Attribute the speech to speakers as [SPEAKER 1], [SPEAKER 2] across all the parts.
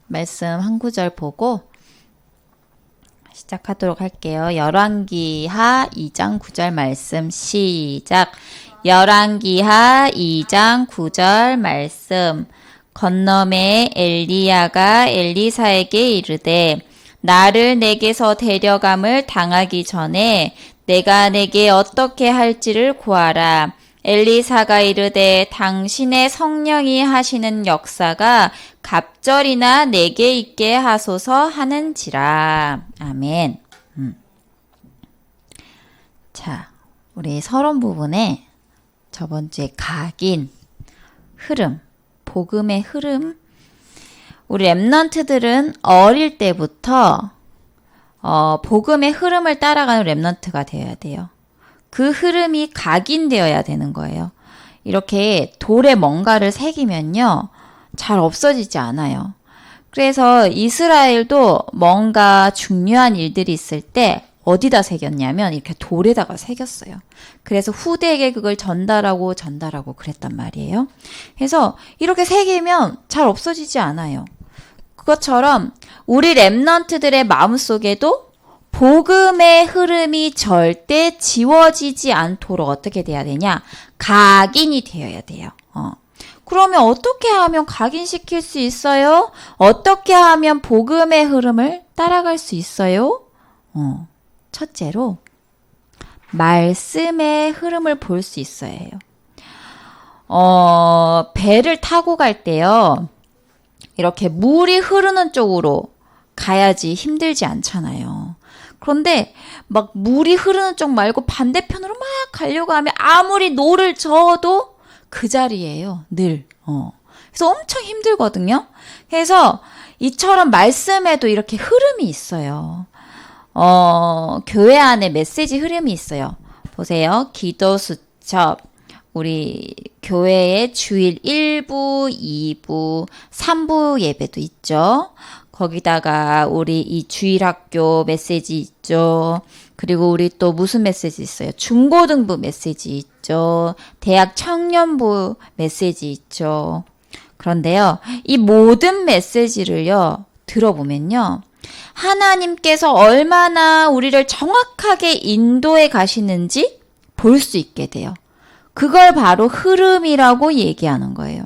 [SPEAKER 1] 말씀 한 구절 보고 시작하도록 할게요. 열왕기하 2장 9절 말씀 시작. 열왕기하 2장 9절 말씀. 건너매 엘리야가 엘리사에게 이르되 나를 내게서 데려감을 당하기 전에 내가 내게 어떻게 할지를 구하라. 엘리사가 이르되 당신의 성령이 하시는 역사가 갑절이나 내게 있게 하소서 하는지라. 아멘. 자, 우리 서론 부분에 저번 주에 각인, 흐름, 복음의 흐름. 우리 랩넌트들은 어릴 때부터 복음의 흐름을 따라가는 랩넌트가 되어야 돼요. 그 흐름이 각인되어야 되는 거예요. 이렇게 돌에 뭔가를 새기면요, 잘 없어지지 않아요. 그래서 이스라엘도 뭔가 중요한 일들이 있을 때 어디다 새겼냐면 이렇게 돌에다가 새겼어요. 그래서 후대에게 그걸 전달하고 그랬단 말이에요. 그래서 이렇게 새기면 잘 없어지지 않아요. 그것처럼 우리 랩넌트들의 마음속에도 복음의 흐름이 절대 지워지지 않도록 어떻게 돼야 되냐? 각인이 되어야 돼요. 그러면 어떻게 하면 각인시킬 수 있어요? 어떻게 하면 복음의 흐름을 따라갈 수 있어요? 첫째로 말씀의 흐름을 볼 수 있어야 해요. 배를 타고 갈 때요, 이렇게 물이 흐르는 쪽으로 가야지 힘들지 않잖아요. 그런데 막 물이 흐르는 쪽 말고 반대편으로 막 가려고 하면 아무리 노를 저어도 그 자리예요, 늘. 그래서 엄청 힘들거든요. 그래서 이처럼 말씀에도 이렇게 흐름이 있어요. 교회 안에 메시지 흐름이 있어요. 보세요. 기도 수첩. 우리 교회의 주일 1부, 2부, 3부 예배도 있죠. 거기다가 우리 이 주일학교 메시지 있죠. 그리고 우리 또 무슨 메시지 있어요? 중고등부 메시지 있죠. 대학 청년부 메시지 있죠. 그런데요, 이 모든 메시지를요, 들어보면요, 하나님께서 얼마나 우리를 정확하게 인도해 가시는지 볼 수 있게 돼요. 그걸 바로 흐름이라고 얘기하는 거예요.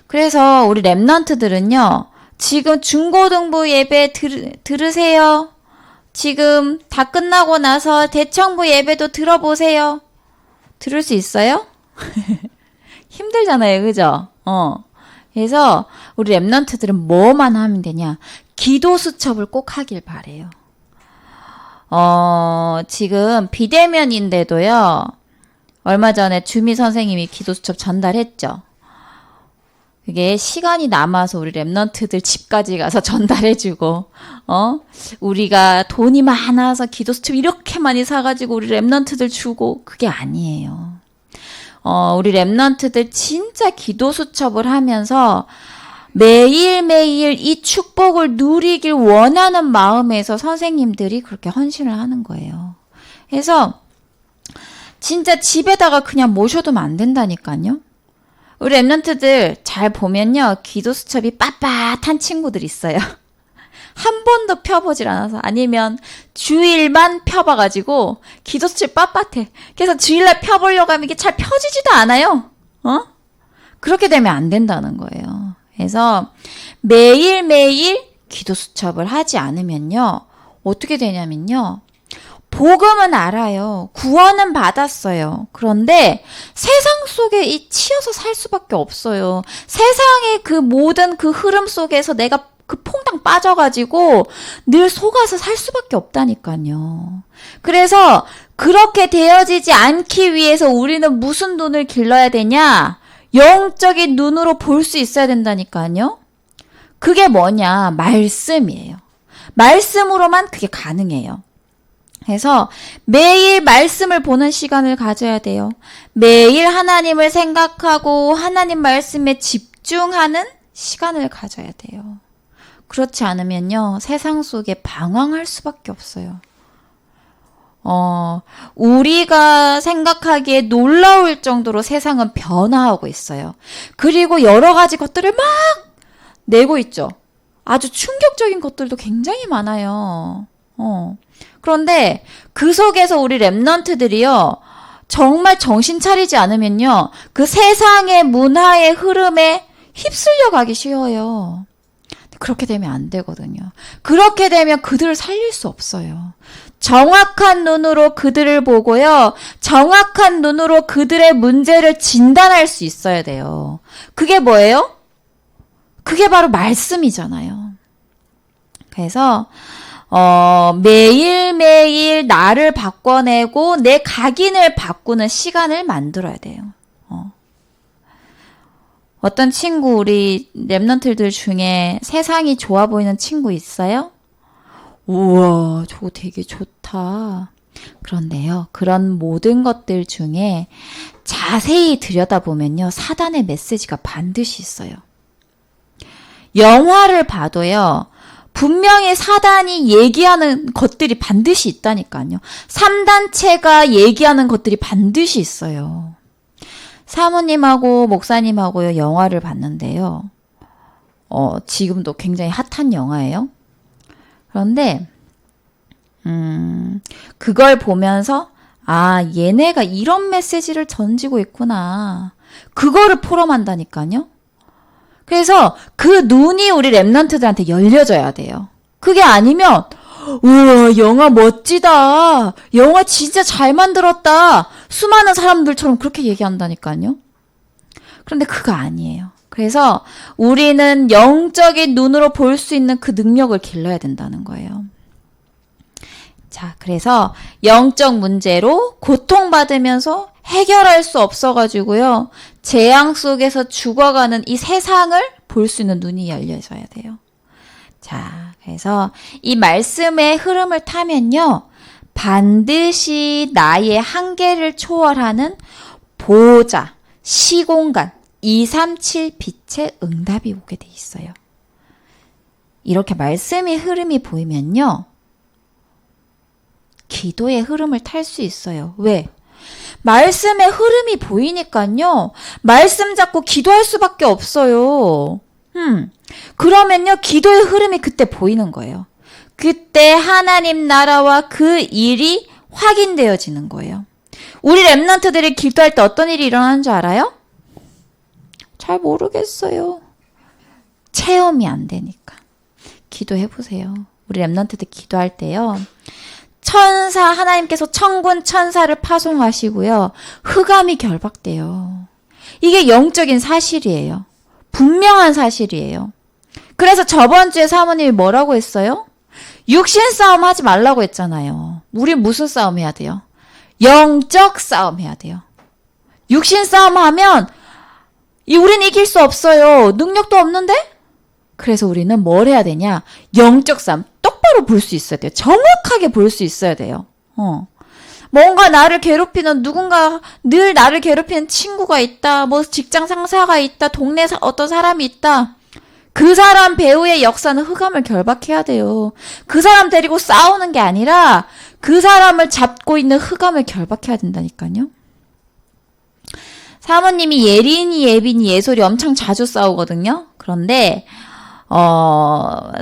[SPEAKER 1] 그래서 우리 랩넌트들은요, 지금 중고등부 예배 들으세요. 지금 다 끝나고 나서 대청부 예배도 들어보세요. 들을 수 있어요? 힘들잖아요, 그죠? 그래서 우리 랩넌트들은 뭐만 하면 되냐? 기도 수첩을 꼭 하길 바래요. 지금 비대면인데도요, 얼마 전에 주미 선생님이 기도 수첩 전달했죠. 그게 시간이 남아서 우리 랩넌트들 집까지 가서 전달해주고, 우리가 돈이 많아서 기도 수첩 이렇게 많이 사가지고 우리 랩넌트들 주고, 그게 아니에요. 우리 랩넌트들 진짜 기도 수첩을 하면서 매일매일 이 축복을 누리길 원하는 마음에서 선생님들이 그렇게 헌신을 하는 거예요. 그래서 진짜 집에다가 그냥 모셔두면 안 된다니까요. 우리 랩넌트들 잘 보면요, 기도 수첩이 빳빳한 친구들 있어요. 한 번도 펴보질 않아서, 아니면 주일만 펴봐가지고 기도 수첩이 빳빳해. 그래서 주일날 펴보려고 하면 이게 잘 펴지지도 않아요. 그렇게 되면 안 된다는 거예요. 그래서 매일매일 기도 수첩을 하지 않으면요, 어떻게 되냐면요, 복음은 알아요. 구원은 받았어요. 그런데 세상 속에 치여서 살 수밖에 없어요. 세상의 그 모든 그 흐름 속에서 내가 그 퐁당 빠져가지고 늘 속아서 살 수밖에 없다니까요. 그래서 그렇게 되어지지 않기 위해서 우리는 무슨 눈을 길러야 되냐? 영적인 눈으로 볼 수 있어야 된다니까요. 그게 뭐냐? 말씀이에요. 말씀으로만 그게 가능해요. 그래서 매일 말씀을 보는 시간을 가져야 돼요. 매일 하나님을 생각하고 하나님 말씀에 집중하는 시간을 가져야 돼요. 그렇지 않으면요, 세상 속에 방황할 수밖에 없어요. 우리가 생각하기에 놀라울 정도로 세상은 변화하고 있어요. 그리고 여러 가지 것들을 막 내고 있죠. 아주 충격적인 것들도 굉장히 많아요. 그런데 그 속에서 우리 랩런트들이요, 정말 정신 차리지 않으면요, 그 세상의 문화의 흐름에 휩쓸려 가기 쉬워요. 그렇게 되면 안 되거든요. 그렇게 되면 그들을 살릴 수 없어요. 정확한 눈으로 그들을 보고요, 정확한 눈으로 그들의 문제를 진단할 수 있어야 돼요. 그게 뭐예요? 그게 바로 말씀이잖아요. 그래서 매일매일 나를 바꿔내고 내 각인을 바꾸는 시간을 만들어야 돼요. 어떤 친구, 우리 랩런트들 중에 세상이 좋아 보이는 친구 있어요? 우와, 저거 되게 좋다. 그런데요, 그런 모든 것들 중에 자세히 들여다보면요, 사단의 메시지가 반드시 있어요. 영화를 봐도요, 분명히 사단이 얘기하는 것들이 반드시 있다니까요. 3단체가 얘기하는 것들이 반드시 있어요. 사모님하고 목사님하고요, 영화를 봤는데요. 지금도 굉장히 핫한 영화예요. 그런데 그걸 보면서 얘네가 이런 메시지를 던지고 있구나. 그거를 포럼한다니까요. 그래서 그 눈이 우리 랩런트들한테 열려져야 돼요. 그게 아니면 우와, 영화 멋지다. 영화 진짜 잘 만들었다. 수많은 사람들처럼 그렇게 얘기한다니까요. 그런데 그거 아니에요. 그래서 우리는 영적인 눈으로 볼 수 있는 그 능력을 길러야 된다는 거예요. 자, 그래서 영적 문제로 고통받으면서 해결할 수 없어가지고요, 재앙 속에서 죽어가는 이 세상을 볼 수 있는 눈이 열려져야 돼요. 자, 그래서 이 말씀의 흐름을 타면요, 반드시 나의 한계를 초월하는 보호자, 시공간, 237 빛의 응답이 오게 돼 있어요. 이렇게 말씀의 흐름이 보이면요, 기도의 흐름을 탈 수 있어요. 왜? 말씀의 흐름이 보이니까요, 말씀 잡고 기도할 수밖에 없어요. 그러면요, 기도의 흐름이 그때 보이는 거예요. 그때 하나님 나라와 그 일이 확인되어지는 거예요. 우리 랩런트들이 기도할 때 어떤 일이 일어나는 줄 알아요? 잘 모르겠어요. 체험이 안 되니까. 기도해보세요. 우리 랩런트들 기도할 때요, 하나님께서 천군 천사를 파송하시고요, 흑암이 결박돼요. 이게 영적인 사실이에요. 분명한 사실이에요. 그래서 저번 주에 사모님이 뭐라고 했어요? 육신 싸움 하지 말라고 했잖아요. 우리 무슨 싸움 해야 돼요? 영적 싸움 해야 돼요. 육신 싸움 하면 우린 이길 수 없어요. 능력도 없는데? 그래서 우리는 뭘 해야 되냐? 영적 싸움 똑바로 볼 수 있어야 돼요. 정확하게 볼 수 있어야 돼요. 뭔가 나를 괴롭히는, 누군가 늘 나를 괴롭히는 친구가 있다, 뭐 직장 상사가 있다, 동네 어떤 사람이 있다. 그 사람 배후의 역사는 흑암을 결박해야 돼요. 그 사람 데리고 싸우는 게 아니라 그 사람을 잡고 있는 흑암을 결박해야 된다니까요. 사모님이 예린이, 예빈이, 예솔이 엄청 자주 싸우거든요. 그런데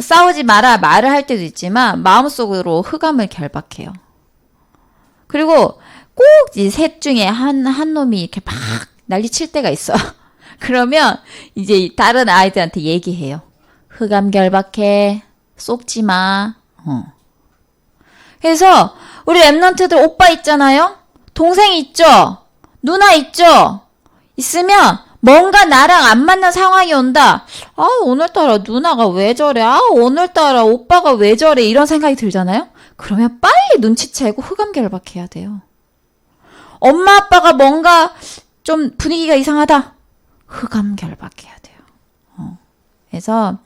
[SPEAKER 1] 싸우지 마라 말을 할 때도 있지만 마음속으로 흑암을 결박해요. 그리고 꼭 이 셋 중에 한 놈이 이렇게 막 난리 칠 때가 있어. 그러면 이제 다른 아이들한테 얘기해요. 흑암 결박해. 속지 마. 그래서 우리 랩런트들 오빠 있잖아요. 동생 있죠. 누나 있죠. 있으면 뭔가 나랑 안 맞는 상황이 온다. 오늘따라 누나가 왜 저래? 오늘따라 오빠가 왜 저래? 이런 생각이 들잖아요. 그러면 빨리 눈치채고 흑암 결박해야 돼요. 엄마 아빠가 뭔가 좀 분위기가 이상하다. 흑암 결박해야 돼요. 그래서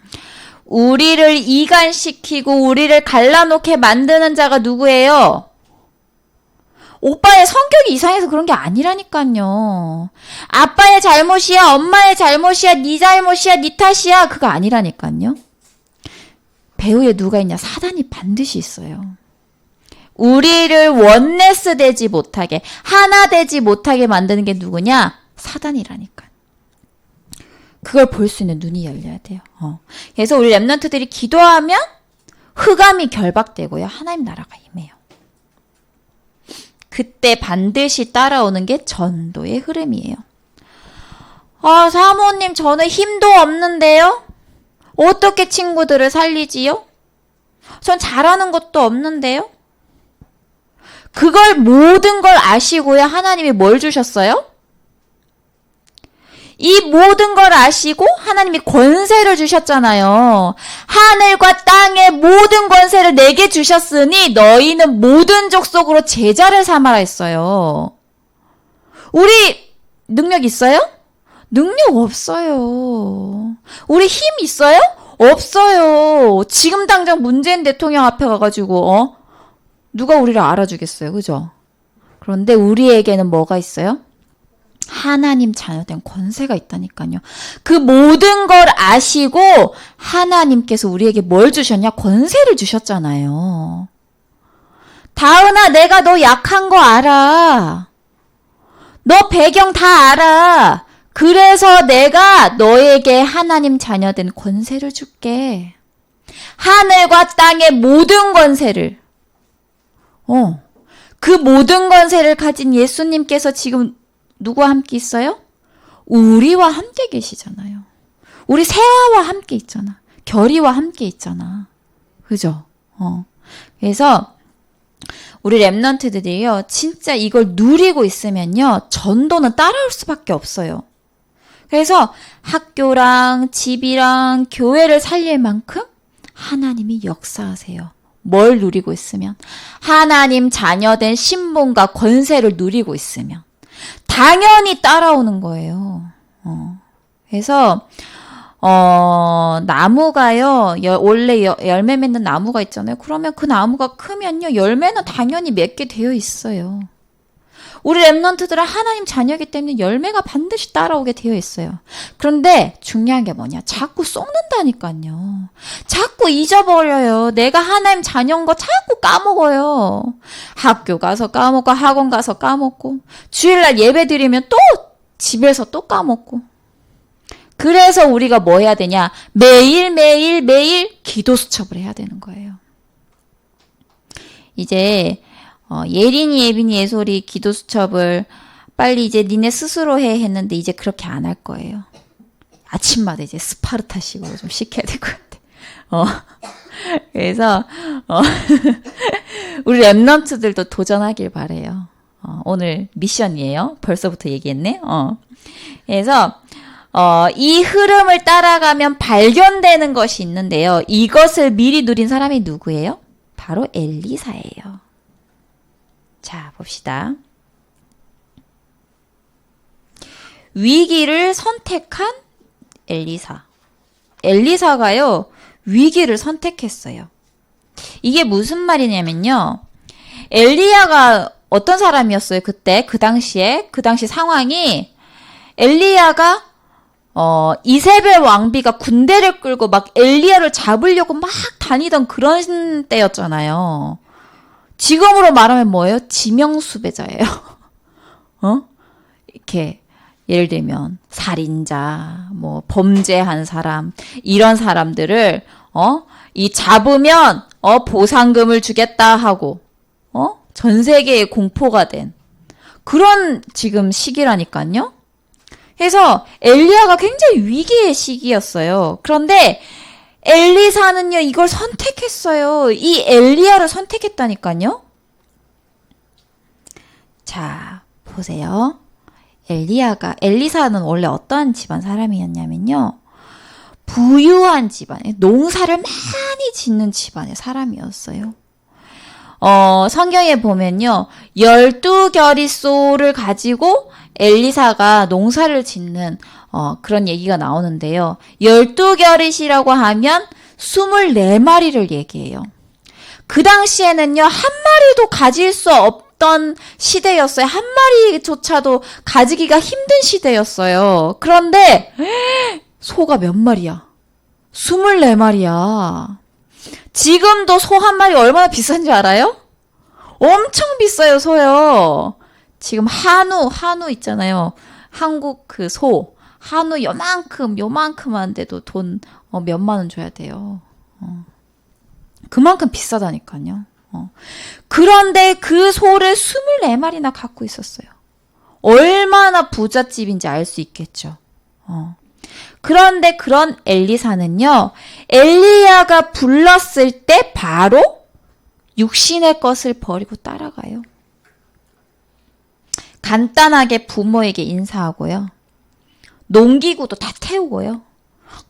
[SPEAKER 1] 우리를 이간시키고 우리를 갈라놓게 만드는 자가 누구예요? 오빠의 성격이 이상해서 그런 게 아니라니까요. 아빠의 잘못이야, 엄마의 잘못이야, 네 잘못이야, 네 탓이야. 그거 아니라니까요. 배후에 누가 있냐? 사단이 반드시 있어요. 우리를 원네스 되지 못하게, 하나 되지 못하게 만드는 게 누구냐? 사단이라니까. 그걸 볼 수 있는 눈이 열려야 돼요. 그래서 우리 렘넌트들이 기도하면 흑암이 결박되고요. 하나님 나라가 임해요. 그때 반드시 따라오는 게 전도의 흐름이에요. 사모님 저는 힘도 없는데요? 어떻게 친구들을 살리지요? 전 잘하는 것도 없는데요? 그걸 모든 걸 아시고야 하나님이 뭘 주셨어요? 이 모든 걸 아시고 하나님이 권세를 주셨잖아요. 하늘과 땅의 모든 권세를 내게 주셨으니 너희는 모든 족속으로 제자를 삼아라 했어요. 우리 능력 있어요? 능력 없어요. 우리 힘 있어요? 없어요. 지금 당장 문재인 대통령 앞에 가가지고 누가 우리를 알아주겠어요. 그죠? 그런데 우리에게는 뭐가 있어요? 하나님 자녀된 권세가 있다니까요. 그 모든 걸 아시고 하나님께서 우리에게 뭘 주셨냐? 권세를 주셨잖아요. 다은아, 내가 너 약한 거 알아. 너 배경 다 알아. 그래서 내가 너에게 하나님 자녀된 권세를 줄게. 하늘과 땅의 모든 권세를. 그 모든 권세를 가진 예수님께서 지금 누구와 함께 있어요? 우리와 함께 계시잖아요. 우리 세아와 함께 있잖아. 결이와 함께 있잖아. 그죠? 그래서 우리 렘넌트들이요, 진짜 이걸 누리고 있으면요, 전도는 따라올 수밖에 없어요. 그래서 학교랑 집이랑 교회를 살릴 만큼 하나님이 역사하세요. 뭘 누리고 있으면? 하나님 자녀된 신분과 권세를 누리고 있으면. 당연히 따라오는 거예요. 그래서 나무가요, 원래 열매 맺는 나무가 있잖아요. 그러면 그 나무가 크면요, 열매는 당연히 맺게 되어 있어요. 우리 렘넌트들은 하나님 자녀이기 때문에 열매가 반드시 따라오게 되어 있어요. 그런데 중요한 게 뭐냐? 자꾸 썩는다니까요. 자꾸 잊어버려요. 내가 하나님 자녀인 거 자꾸 까먹어요. 학교 가서 까먹고 학원 가서 까먹고 주일날 예배 드리면 또 집에서 또 까먹고. 그래서 우리가 뭐 해야 되냐? 매일 기도 수첩을 해야 되는 거예요. 이제 예린이, 예빈이, 예솔이 기도 수첩을 빨리 이제 니네 스스로 해 했는데 이제 그렇게 안 할 거예요. 아침마다 이제 스파르타식으로 좀 시켜야 될 것 같아. 그래서 우리 렘넌트들도 도전하길 바래요. 오늘 미션이에요. 벌써부터 얘기했네. 그래서 이 흐름을 따라가면 발견되는 것이 있는데요. 이것을 미리 누린 사람이 누구예요? 바로 엘리사예요. 자, 봅시다. 위기를 선택한 엘리사. 엘리사가요, 위기를 선택했어요. 이게 무슨 말이냐면요. 엘리야가 어떤 사람이었어요? 그때, 그 당시 상황이 엘리야가 이세벨 왕비가 군대를 끌고 막 엘리야를 잡으려고 막 다니던 그런 때였잖아요. 지금으로 말하면 뭐예요? 지명수배자예요. 이렇게 예를 들면 살인자, 뭐 범죄한 사람, 이런 사람들을 이 잡으면 보상금을 주겠다 하고 전 세계에 공포가 된 그런 지금 시기라니까요. 그래서 엘리야가 굉장히 위기의 시기였어요. 그런데 엘리사는요, 이걸 선택했어요. 이 엘리야를 선택했다니까요. 자, 보세요. 엘리사는 원래 어떠한 집안 사람이었냐면요. 부유한 집안, 농사를 많이 짓는 집안의 사람이었어요. 성경에 보면요. 12결의 소를 가지고 엘리사가 농사를 짓는 그런 얘기가 나오는데요. 12결의시라고 하면 24마리를 얘기해요. 그 당시에는요. 한 마리도 가질 수 없던 시대였어요. 한 마리조차도 가지기가 힘든 시대였어요. 그런데 소가 몇 마리야? 24마리야. 지금도 소 한 마리 얼마나 비싼지 알아요? 엄청 비싸요, 소요. 지금 한우 있잖아요. 한국 그 소. 한우 요만큼 하는데도 돈 몇만 원 줘야 돼요. 그만큼 비싸다니까요. 그런데 그 소를 24마리나 갖고 있었어요. 얼마나 부잣집인지 알 수 있겠죠. 그런데 그런 엘리사는요, 엘리야가 불렀을 때 바로 육신의 것을 버리고 따라가요. 간단하게 부모에게 인사하고요. 농기구도 다 태우고요.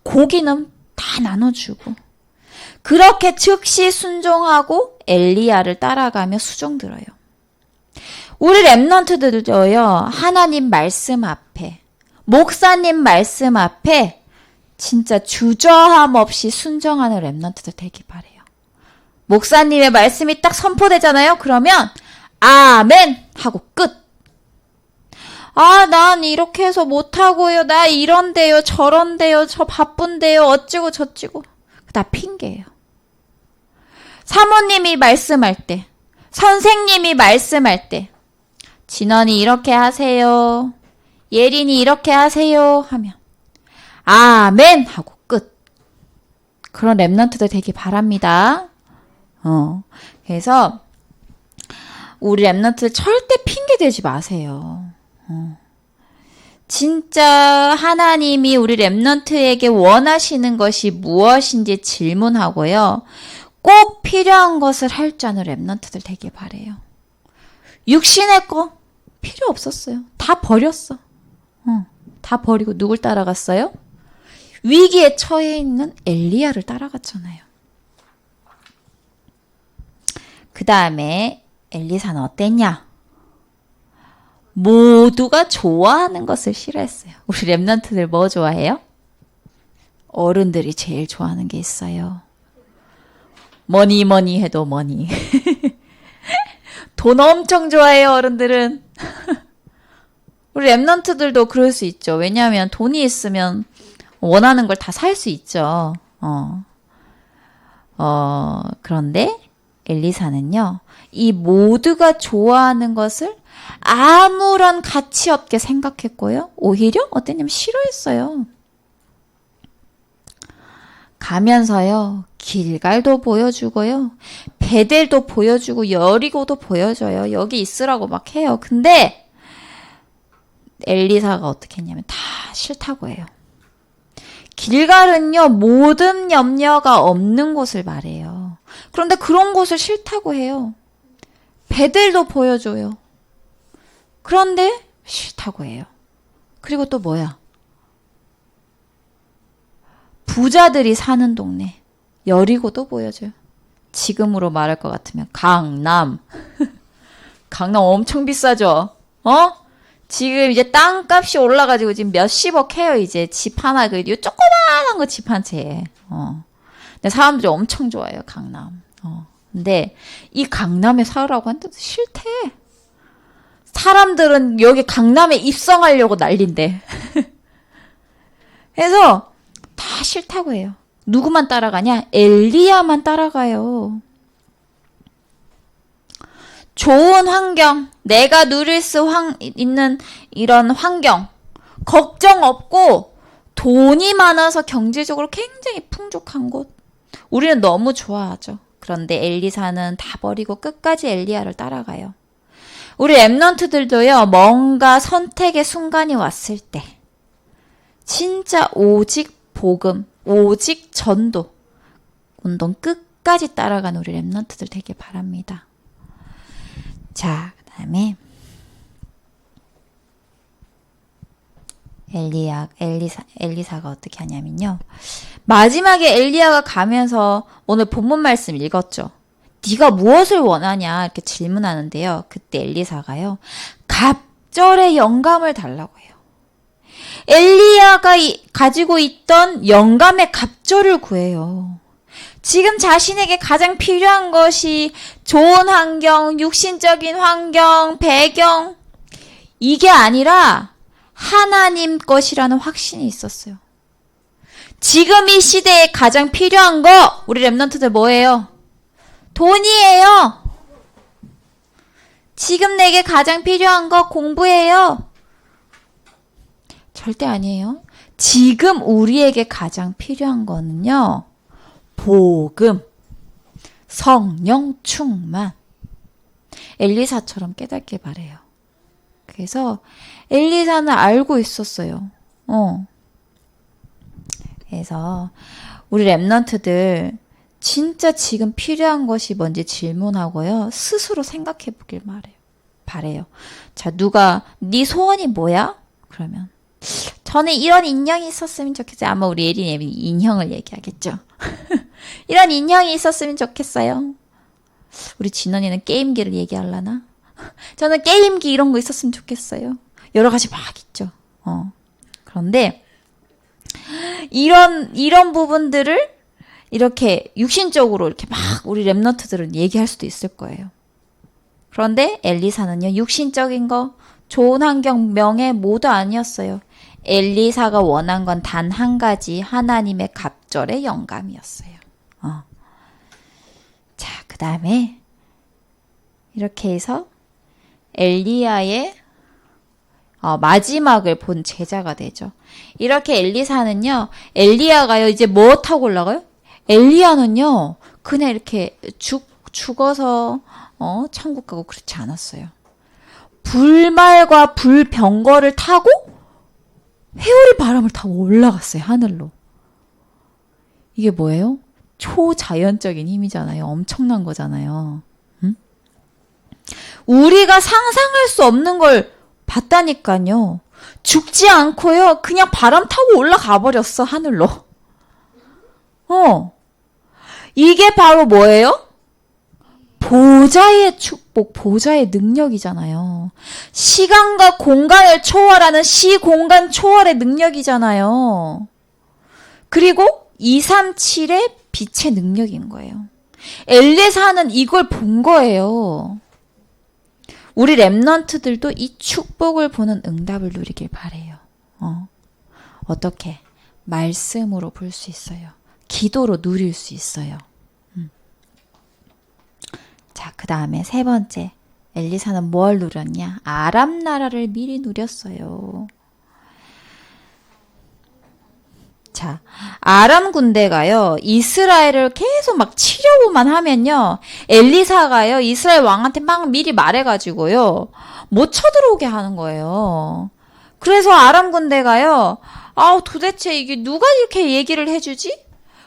[SPEAKER 1] 고기는 다 나눠주고. 그렇게 즉시 순종하고 엘리야를 따라가며 수종 들어요. 우리 랩런트들도요, 하나님 말씀 앞에, 목사님 말씀 앞에 진짜 주저함 없이 순종하는 랩런트들 되길 바래요. 목사님의 말씀이 딱 선포되잖아요. 그러면 아멘 하고 끝. 난 이렇게 해서 못하고요. 나 이런데요. 저런데요. 저 바쁜데요. 어찌고 저찌고. 다 핑계예요. 사모님이 말씀할 때, 선생님이 말씀할 때, 진원이 이렇게 하세요. 예린이 이렇게 하세요. 하면 아멘 하고 끝. 그런 랩런트들 되길 바랍니다. 그래서 우리 랩런트들 절대 핑계 대지 마세요. 진짜 하나님이 우리 랩런트에게 원하시는 것이 무엇인지 질문하고요. 꼭 필요한 것을 할 줄 아는 랩런트들 되길 바래요. 육신의 거 필요 없었어요. 다 버렸어. 다 버리고 누굴 따라갔어요? 위기에 처해 있는 엘리야를 따라갔잖아요. 그 다음에 엘리사는 어땠냐? 모두가 좋아하는 것을 싫어했어요. 우리 랩런트들 뭐 좋아해요? 어른들이 제일 좋아하는 게 있어요. 뭐니 해도 뭐니. 돈 엄청 좋아해요, 어른들은. 우리 랩런트들도 그럴 수 있죠. 왜냐하면 돈이 있으면 원하는 걸 다 살 수 있죠. 그런데 엘리사는요, 이 모두가 좋아하는 것을 아무런 가치 없게 생각했고요. 오히려 어땠냐면 싫어했어요. 가면서요, 길갈도 보여주고요. 베델도 보여주고 여리고도 보여줘요. 여기 있으라고 막 해요. 근데 엘리사가 어떻게 했냐면 다 싫다고 해요. 길갈은요, 모든 염려가 없는 곳을 말해요. 그런데 그런 곳을 싫다고 해요. 베델도 보여줘요. 그런데 싫다고 해요. 그리고 또 뭐야? 부자들이 사는 동네 여리고도 보여줘요. 지금으로 말할 것 같으면 강남. 강남 엄청 비싸죠? 지금 이제 땅값이 올라가지고 지금 몇십억 해요. 이제 집 하나, 조그만한 거 집 한 채에. 근데 사람들이 엄청 좋아해요, 강남. 근데 이 강남에 살으라고 하는데도 싫대. 사람들은 여기 강남에 입성하려고 난린데. 그래서 다 싫다고 해요. 누구만 따라가냐? 엘리야만 따라가요. 좋은 환경, 내가 누릴 수 있는 이런 환경, 걱정 없고 돈이 많아서 경제적으로 굉장히 풍족한 곳. 우리는 너무 좋아하죠. 그런데 엘리사는 다 버리고 끝까지 엘리야를 따라가요. 우리 랩런트들도요, 뭔가 선택의 순간이 왔을 때 진짜 오직 복음, 오직 전도 운동 끝까지 따라간 우리 랩런트들 되길 바랍니다. 자, 그 다음에 엘리사가 어떻게 하냐면요. 마지막에 엘리야가 가면서 오늘 본문 말씀 읽었죠. 네가 무엇을 원하냐 이렇게 질문하는데요. 그때 엘리사가요. 갑절의 영감을 달라고 해요. 엘리야가 가지고 있던 영감의 갑절을 구해요. 지금 자신에게 가장 필요한 것이 좋은 환경, 육신적인 환경, 배경 이게 아니라 하나님 것이라는 확신이 있었어요. 지금 이 시대에 가장 필요한 거 우리 랩런트들 뭐예요? 돈이에요. 지금 내게 가장 필요한 거 공부예요. 절대 아니에요. 지금 우리에게 가장 필요한 거는요. 복음, 성령 충만. 엘리사처럼 깨닫길 바래요. 그래서 엘리사는 알고 있었어요. 그래서 우리 랩런트들 진짜 지금 필요한 것이 뭔지 질문하고요. 스스로 생각해 보길 바래요. 자, 누가 네 소원이 뭐야? 그러면 저는 이런 인형이 있었으면 좋겠어요. 아마 우리 예린이 인형을 얘기하겠죠. 이런 인형이 있었으면 좋겠어요. 우리 진원이는 게임기를 얘기하려나? 저는 게임기 이런 거 있었으면 좋겠어요. 여러 가지 막 있죠. 그런데 이런 부분들을 이렇게 육신적으로 이렇게 막 우리 랩런트들은 얘기할 수도 있을 거예요. 그런데 엘리사는요, 육신적인 거, 좋은 환경, 명예 모두 아니었어요. 엘리사가 원한 건 단 한 가지, 하나님의 갑절의 영감이었어요. 자, 그 다음에 이렇게 해서 엘리야의 마지막을 본 제자가 되죠. 이렇게 엘리사는요, 엘리야가요, 이제 뭐 타고 올라가요? 엘리야는요, 그냥 이렇게 죽어서, 천국 가고 그렇지 않았어요. 불말과 불병거를 타고 회오리 바람을 타고 올라갔어요, 하늘로. 이게 뭐예요? 초자연적인 힘이잖아요. 엄청난 거잖아요. 응? 우리가 상상할 수 없는 걸 봤다니까요. 죽지 않고요. 그냥 바람 타고 올라가 버렸어, 하늘로. 이게 바로 뭐예요? 보좌의 축복, 보좌의 능력이잖아요. 시간과 공간을 초월하는 시공간 초월의 능력이잖아요. 그리고 237의 빛의 능력인 거예요. 엘리사는 이걸 본 거예요. 우리 랩런트들도 이 축복을 보는 응답을 누리길 바래요. 어떻게? 말씀으로 볼 수 있어요. 기도로 누릴 수 있어요. 자, 그 다음에 세 번째. 엘리사는 뭘 누렸냐? 아람 나라를 미리 누렸어요. 자, 아람 군대가요, 이스라엘을 계속 막 치려고만 하면요, 엘리사가요, 이스라엘 왕한테 막 미리 말해가지고요, 못 쳐들어오게 하는 거예요. 그래서 아람 군대가요, 도대체 이게 누가 이렇게 얘기를 해주지?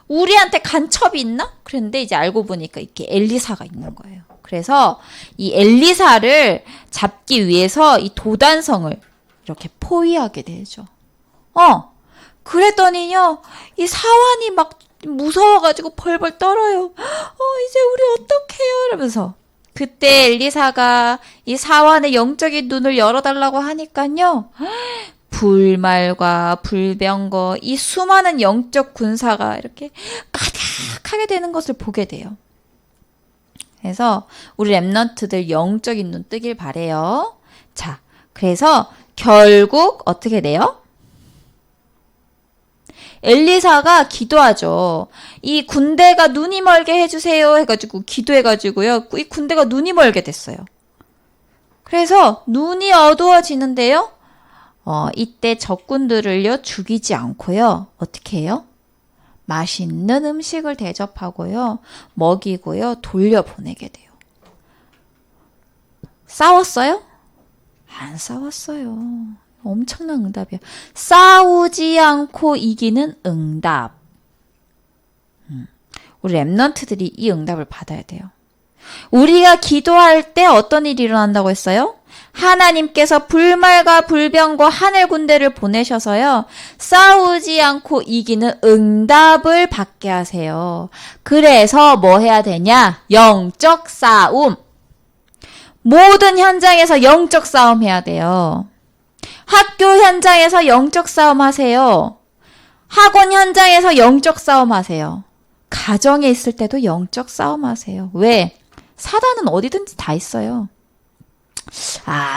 [SPEAKER 1] 우리한테 간첩이 있나? 그랬는데 이제 알고 보니까 이렇게 엘리사가 있는 거예요. 그래서 이 엘리사를 잡기 위해서 이 도단성을 이렇게 포위하게 되죠. 그랬더니요, 이 사환이 막 무서워가지고 벌벌 떨어요. 이제 우리 어떡해요? 이러면서. 그때 엘리사가 이 사환의 영적인 눈을 열어달라고 하니까요, 불말과 불병거, 이 수많은 영적 군사가 이렇게 가득하게 되는 것을 보게 돼요. 그래서 우리 랩런트들 영적인 눈 뜨길 바래요. 자, 그래서 결국 어떻게 돼요? 엘리사가 기도하죠. 이 군대가 눈이 멀게 해주세요 해가지고 기도해가지고요. 이 군대가 눈이 멀게 됐어요. 그래서 눈이 어두워지는데요. 이때 적군들을요 죽이지 않고요. 어떻게 해요? 맛있는 음식을 대접하고요. 먹이고요. 돌려보내게 돼요. 싸웠어요? 안 싸웠어요. 엄청난 응답이야. 싸우지 않고 이기는 응답. 우리 랩런트들이 이 응답을 받아야 돼요. 우리가 기도할 때 어떤 일이 일어난다고 했어요? 하나님께서 불말과 불병과 하늘 군대를 보내셔서요. 싸우지 않고 이기는 응답을 받게 하세요. 그래서 뭐 해야 되냐? 영적 싸움. 모든 현장에서 영적 싸움 해야 돼요. 학교 현장에서 영적 싸움 하세요. 학원 현장에서 영적 싸움 하세요. 가정에 있을 때도 영적 싸움 하세요. 왜? 사단은 어디든지 다 있어요.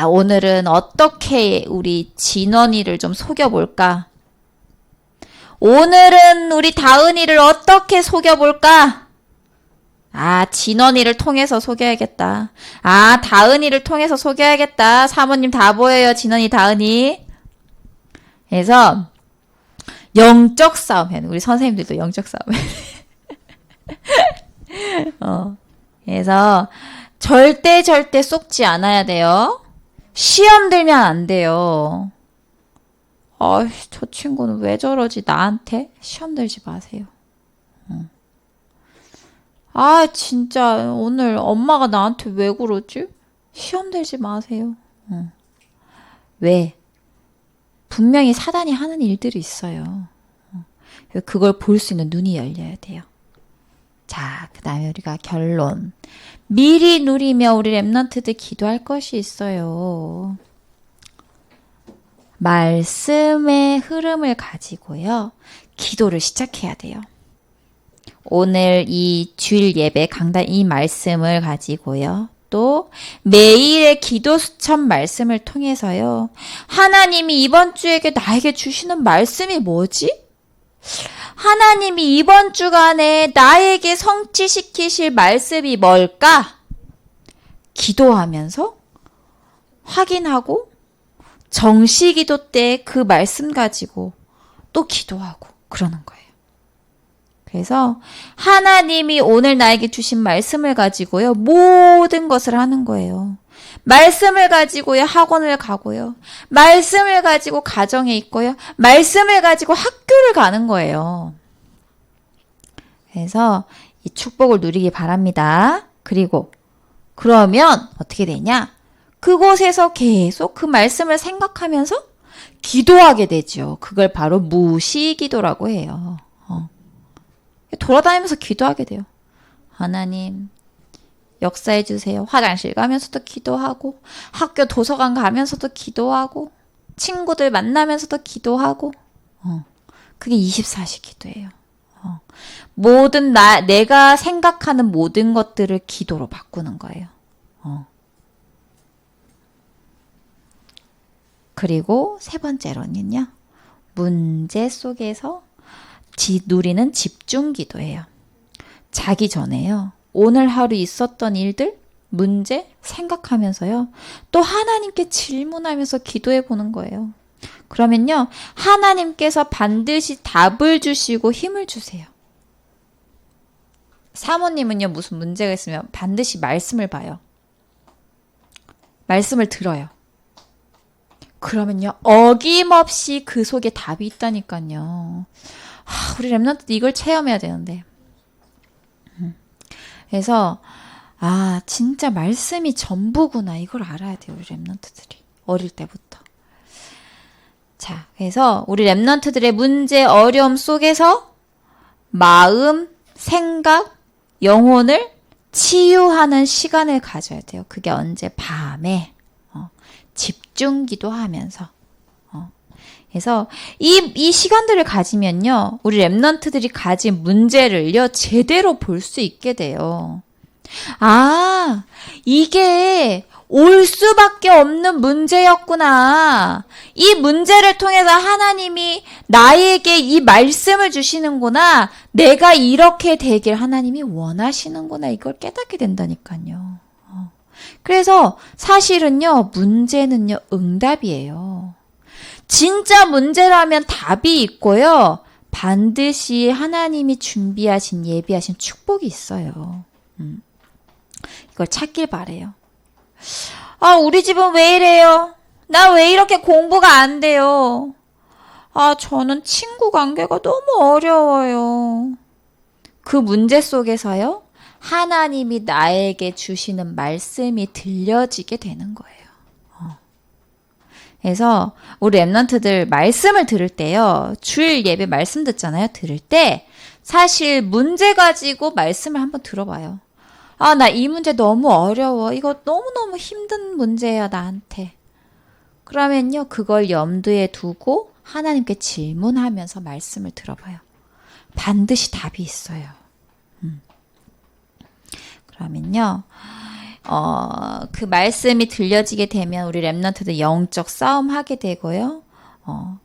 [SPEAKER 1] 오늘은 어떻게 우리 진원이를 좀 속여볼까? 오늘은 우리 다은이를 어떻게 속여볼까? 진원이를 통해서 속여야겠다. 다은이를 통해서 속여야겠다. 사모님 다 보여요. 진원이, 다은이. 그래서 영적 싸움 해야 돼. 우리 선생님들도 영적 싸움 해야 돼. 그래서 절대 쏙지 않아야 돼요. 시험 들면 안 돼요. 저 친구는 왜 저러지 나한테? 시험 들지 마세요. 진짜 오늘 엄마가 나한테 왜 그러지? 시험 들지 마세요. 왜? 분명히 사단이 하는 일들이 있어요. 그걸 볼 수 있는 눈이 열려야 돼요. 자, 그 다음에 우리가 결론. 미리 누리며 우리 랩런트들 기도할 것이 있어요. 말씀의 흐름을 가지고요. 기도를 시작해야 돼요. 오늘 이 주일 예배 강단 이 말씀을 가지고요. 또 매일의 기도 수천 말씀을 통해서요. 하나님이 이번 주에게 나에게 주시는 말씀이 뭐지? 하나님이 이번 주간에 나에게 성취시키실 말씀이 뭘까? 기도하면서 확인하고 정시기도 때 그 말씀 가지고 또 기도하고 그러는 거예요. 그래서 하나님이 오늘 나에게 주신 말씀을 가지고요. 모든 것을 하는 거예요. 말씀을 가지고요. 학원을 가고요. 말씀을 가지고 가정에 있고요. 말씀을 가지고 학교를 가는 거예요. 그래서 이 축복을 누리기 바랍니다. 그리고 그러면 어떻게 되냐? 그곳에서 계속 그 말씀을 생각하면서 기도하게 되죠. 그걸 바로 무시기도라고 해요. 돌아다니면서 기도하게 돼요. 하나님 역사해 주세요. 화장실 가면서도 기도하고 학교 도서관 가면서도 기도하고 친구들 만나면서도 기도하고 그게 24시 기도예요. 모든 내가 생각하는 모든 것들을 기도로 바꾸는 거예요. 그리고 세 번째로는요. 문제 속에서 누리는 집중 기도예요. 자기 전에요. 오늘 하루 있었던 일들, 문제 생각하면서요. 또 하나님께 질문하면서 기도해 보는 거예요. 그러면요. 하나님께서 반드시 답을 주시고 힘을 주세요. 사모님은요. 무슨 문제가 있으면 반드시 말씀을 봐요. 말씀을 들어요. 그러면요. 어김없이 그 속에 답이 있다니까요. 우리 랩런트 이걸 체험해야 되는데. 그래서 진짜 말씀이 전부구나. 이걸 알아야 돼요. 우리 랩런트들이. 어릴 때부터. 자, 그래서 우리 랩런트들의 문제, 어려움 속에서 마음, 생각, 영혼을 치유하는 시간을 가져야 돼요. 그게 언제? 밤에 집중 기도하면서. 그래서 이 시간들을 가지면요. 우리 랩런트들이 가진 문제를요. 제대로 볼 수 있게 돼요. 이게 올 수밖에 없는 문제였구나. 이 문제를 통해서 하나님이 나에게 이 말씀을 주시는구나. 내가 이렇게 되길 하나님이 원하시는구나. 이걸 깨닫게 된다니까요. 그래서 사실은요. 문제는요. 응답이에요. 진짜 문제라면 답이 있고요. 반드시 하나님이 준비하신 예비하신 축복이 있어요. 이걸 찾길 바래요. 우리 집은 왜 이래요? 나 왜 이렇게 공부가 안 돼요? 저는 친구 관계가 너무 어려워요. 그 문제 속에서요. 하나님이 나에게 주시는 말씀이 들려지게 되는 거예요. 그래서 우리 랩런트들 말씀을 들을 때요. 주일 예배 말씀 듣잖아요. 들을 때 사실 문제 가지고 말씀을 한번 들어봐요. 나 이 문제 너무 어려워. 이거 너무너무 힘든 문제야 나한테. 그러면요. 그걸 염두에 두고 하나님께 질문하면서 말씀을 들어봐요. 반드시 답이 있어요. 그러면요. 그 말씀이 들려지게 되면 우리 랩런트들 영적 싸움하게 되고요.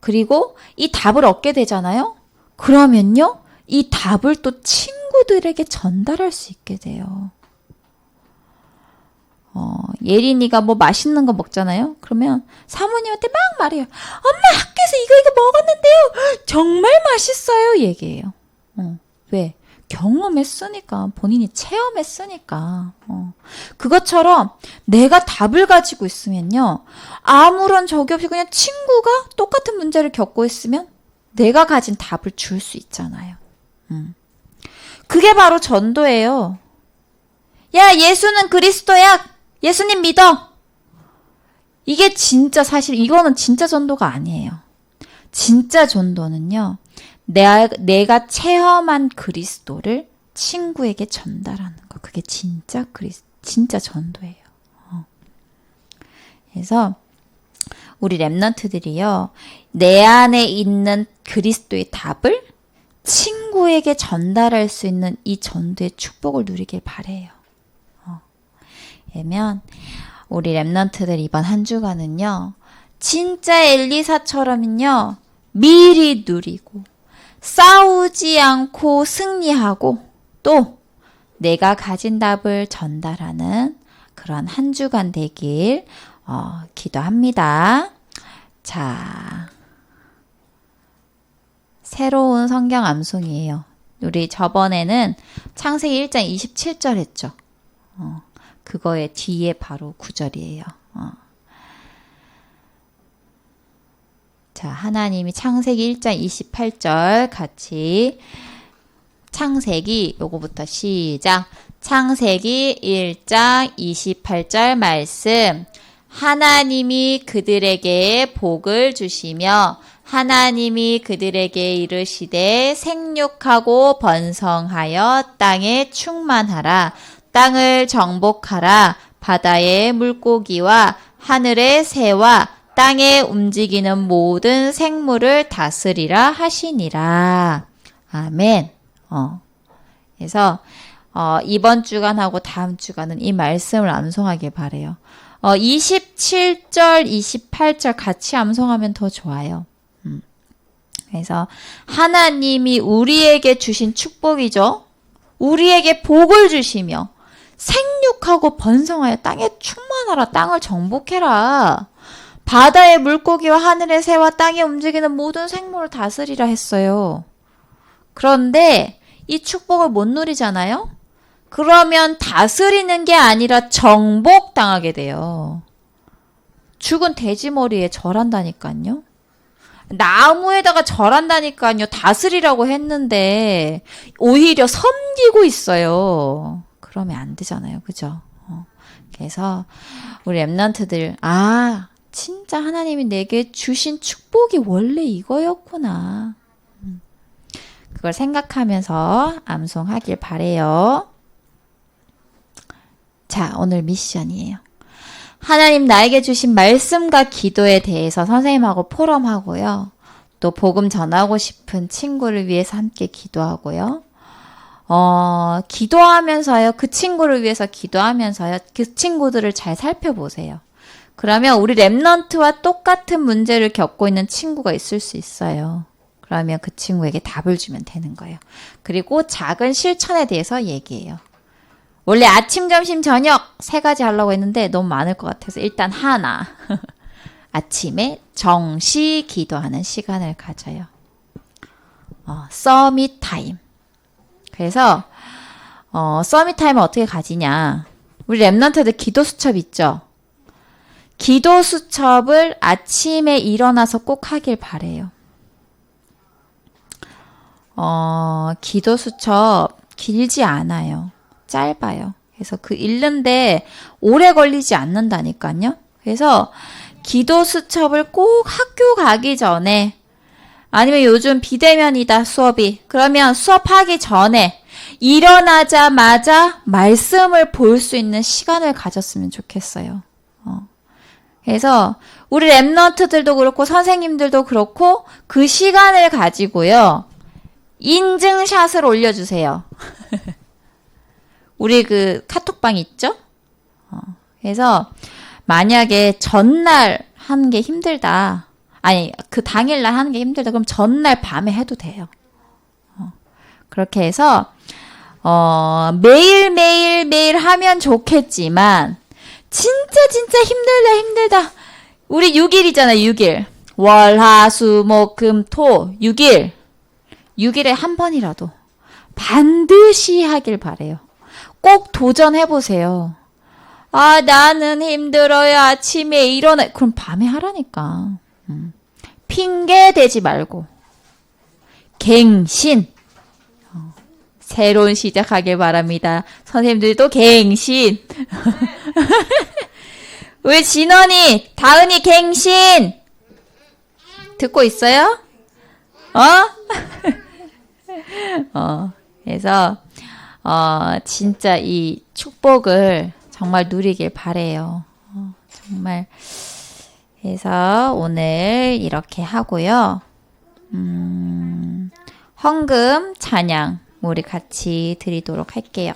[SPEAKER 1] 그리고 이 답을 얻게 되잖아요. 그러면요. 이 답을 또 친구들에게 전달할 수 있게 돼요. 예린이가 뭐 맛있는 거 먹잖아요. 그러면 사모님한테 막 말해요. 엄마 학교에서 이거 먹었는데요. 정말 맛있어요. 얘기해요. 왜? 경험했으니까. 본인이 체험했으니까. 그것처럼 내가 답을 가지고 있으면요. 아무런 적이 없이 그냥 친구가 똑같은 문제를 겪고 있으면 내가 가진 답을 줄 수 있잖아요. 그게 바로 전도예요. 야, 예수는 그리스도야. 예수님 믿어. 이게 진짜 사실 이거는 진짜 전도가 아니에요. 진짜 전도는요. 내가 체험한 그리스도를 친구에게 전달하는 거. 그게 진짜 전도예요. 그래서 우리 랩런트들이요. 내 안에 있는 그리스도의 답을 친구에게 전달할 수 있는 이 전도의 축복을 누리길 바래요. 그러면 우리 랩런트들 이번 한 주간은요. 진짜 엘리사처럼은요. 미리 누리고 싸우지 않고 승리하고 또 내가 가진 답을 전달하는 그런 한 주간 되길 기도합니다. 자, 새로운 성경 암송이에요. 우리 저번에는 창세기 1장 27절 했죠. 그거의 뒤에 바로 9절이에요. 자, 하나님이 창세기 1장 28절 같이 창세기 요거부터 시작. 창세기 1장 28절 말씀. 하나님이 그들에게 복을 주시며 하나님이 그들에게 이르시되 생육하고 번성하여 땅에 충만하라. 땅을 정복하라. 바다의 물고기와 하늘의 새와 땅에 움직이는 모든 생물을 다스리라 하시니라. 아멘. 그래서 이번 주간하고 다음 주간은 이 말씀을 암송하길 바래요. 27절, 28절 같이 암송하면 더 좋아요. 그래서 하나님이 우리에게 주신 축복이죠. 우리에게 복을 주시며 생육하고 번성하여 땅에 충만하라. 땅을 정복해라. 바다의 물고기와 하늘의 새와 땅에 움직이는 모든 생물을 다스리라 했어요. 그런데 이 축복을 못 누리잖아요? 그러면 다스리는 게 아니라 정복당하게 돼요. 죽은 돼지 머리에 절한다니까요. 나무에다가 절한다니까요. 다스리라고 했는데 오히려 섬기고 있어요. 그러면 안 되잖아요. 그죠? 그래서 우리 랩런트들 진짜 하나님이 내게 주신 축복이 원래 이거였구나. 그걸 생각하면서 암송하길 바래요. 자, 오늘 미션이에요. 하나님 나에게 주신 말씀과 기도에 대해서 선생님하고 포럼하고요. 또 복음 전하고 싶은 친구를 위해서 함께 기도하고요. 기도하면서요. 그 친구를 위해서 기도하면서요. 그 친구들을 잘 살펴보세요. 그러면 우리 랩런트와 똑같은 문제를 겪고 있는 친구가 있을 수 있어요. 그러면 그 친구에게 답을 주면 되는 거예요. 그리고 작은 실천에 대해서 얘기해요. 원래 아침, 점심, 저녁 3가지 하려고 했는데 너무 많을 것 같아서 일단 하나. 아침에 정시 기도하는 시간을 가져요. 서밋 타임. 그래서 서밋 타임을 어떻게 가지냐. 우리 랩런트들 기도 수첩 있죠? 기도 수첩을 아침에 일어나서 꼭 하길 바래요. 기도 수첩 길지 않아요. 짧아요. 그래서 그 읽는데 오래 걸리지 않는다니까요. 그래서 기도 수첩을 꼭 학교 가기 전에 아니면 요즘 비대면이다 수업이. 그러면 수업하기 전에 일어나자마자 말씀을 볼 수 있는 시간을 가졌으면 좋겠어요. 그래서 우리 랩런트들도 그렇고 선생님들도 그렇고 그 시간을 가지고요. 인증샷을 올려주세요. 우리 그 카톡방 있죠? 그래서 만약에 전날 하는 게 힘들다. 아니 그 당일날 하는 게 힘들다. 그럼 전날 밤에 해도 돼요. 그렇게 해서 매일 하면 좋겠지만 진짜 힘들다. 우리 6일이잖아, 6일. 월, 화, 수, 목, 금, 토, 6일. 6일에 한 번이라도 반드시 하길 바래요. 꼭 도전해보세요. 아, 나는 힘들어요. 아침에 일어나. 그럼 밤에 하라니까. 핑계 대지 말고. 갱신. 새로운 시작하길 바랍니다. 선생님들도 갱신. 우리 진원이, 다은이 갱신. 듣고 있어요? 그래서, 진짜 이 축복을 정말 누리길 바래요. 정말. 그래서 오늘 이렇게 하고요. 헌금, 찬양, 우리 같이 드리도록 할게요.